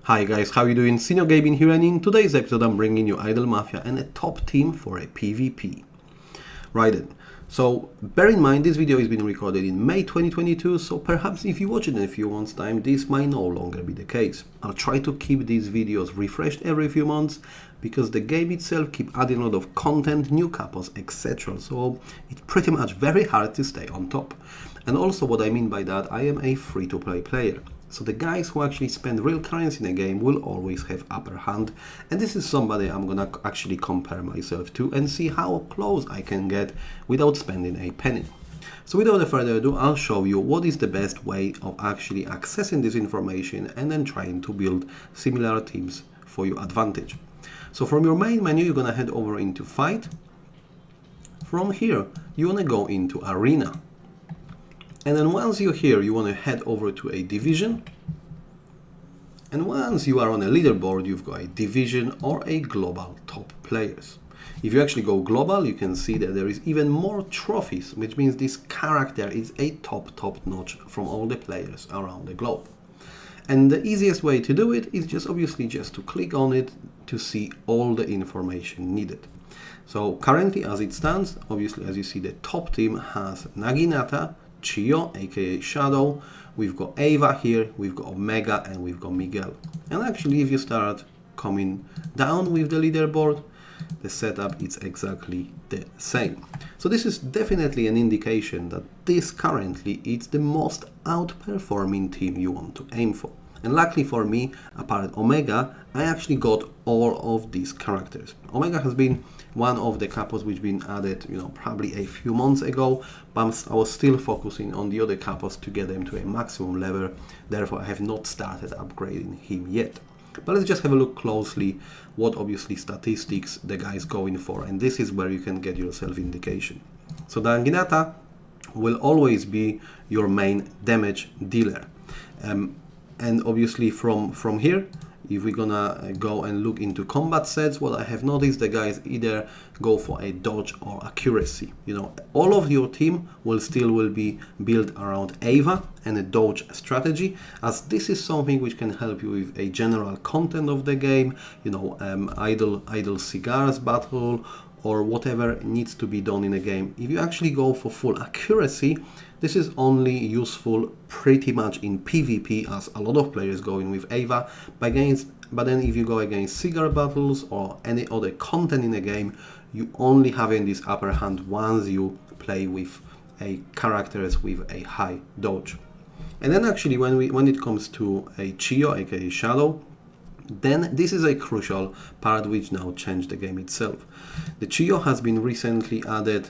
Hi guys, how you doing? Senior Gaming here, and in today's episode I'm bringing you Idle Mafia and a top team for a PvP. Right then, so bear in mind this video is being recorded in May 2022, so perhaps if you watch it in a few months time this might no longer be the case. I'll try to keep these videos refreshed every few months because the game itself keep adding a lot of content, new capos, etc. So it's pretty much very hard to stay on top. And also what I mean by that, I am a free-to-play player. So the guys who actually spend real currency in a game will always have upper hand, and this is somebody I'm gonna actually compare myself to and see how close I can get without spending a penny. So without further ado, I'll show you what is the best way of actually accessing this information and then trying to build similar teams for your advantage. So from your main menu, you're gonna head over into Fight. From here, you wanna go into Arena. And then once you're here, you want to head over to a division. And once you are on a leaderboard, you've got a division or a global top players. If you actually go global, you can see that there is even more trophies, which means this character is a top notch from all the players around the globe. And the easiest way to do it is just obviously just to click on it to see all the information needed. So currently as it stands, obviously as you see, the top team has Naginata, Chio, aka Shadow, we've got Ava here, we've got Omega, and we've got Miguel. And actually if you start coming down with the leaderboard, the setup is exactly the same. So this is definitely an indication that this currently is the most outperforming team you want to aim for. And luckily for me, apart Omega, I actually got all of these characters. Omega has been one of the capos which been added, probably a few months ago, but I was still focusing on the other capos to get them to a maximum level. Therefore, I have not started upgrading him yet. But let's just have a look closely what obviously statistics the guy is going for, and this is where you can get yourself indication. So the Naginata will always be your main damage dealer. And obviously from here, if we're gonna go and look into combat sets, what I have noticed, the guys either go for a dodge or accuracy. All of your team will be built around Ava and a dodge strategy, as this is something which can help you with a general content of the game, idle cigars battle, or whatever needs to be done in a game. If you actually go for full accuracy, this is only useful pretty much in PvP, as a lot of players going with Ava, but then if you go against cigar battles or any other content in the game, you only having this upper hand once you play with a characters with a high dodge. And then actually when it comes to a Chio, aka Shadow, then this is a crucial part which now changed the game itself. The Chio has been recently added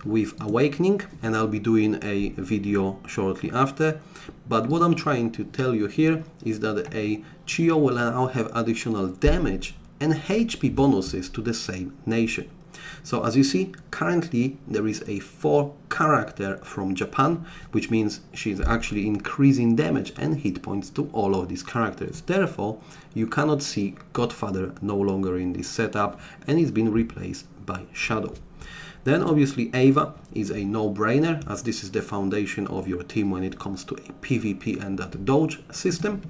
with Awakening, and I'll be doing a video shortly after. But what I'm trying to tell you here is that a Chio will now have additional damage and HP bonuses to the same nation. So as you see, currently there is a 4 character from Japan, which means she's actually increasing damage and hit points to all of these characters. Therefore, you cannot see Godfather no longer in this setup, and it's been replaced by Shadow. Then obviously Ava is a no-brainer, as this is the foundation of your team when it comes to a PvP and that dodge system.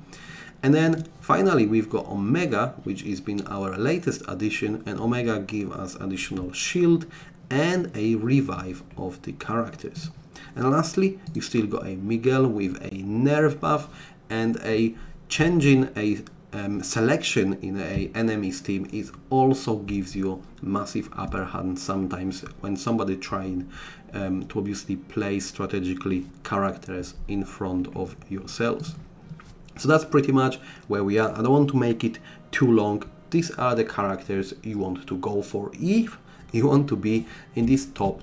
And then finally we've got Omega, which has been our latest addition, and Omega gives us additional shield and a revive of the characters. And lastly, you've still got a Miguel with a nerf buff and a changing a selection in a enemy's team. It also gives you massive upper hand sometimes when somebody trying to obviously play strategically characters in front of yourselves. So that's pretty much where we are. I don't want to make it too long. These are the characters you want to go for if you want to be in these top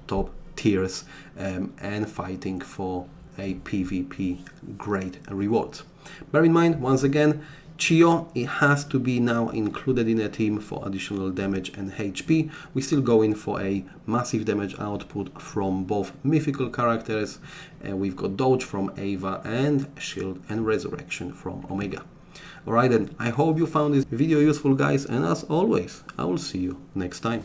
tiers and fighting for a PvP great rewards. Bear in mind, once again, Chio, it has to be now included in a team for additional damage and HP. We're still going for a massive damage output from both mythical characters. We've got dodge from Ava and shield and resurrection from Omega. Alright then, I hope you found this video useful guys, and as always, I will see you next time.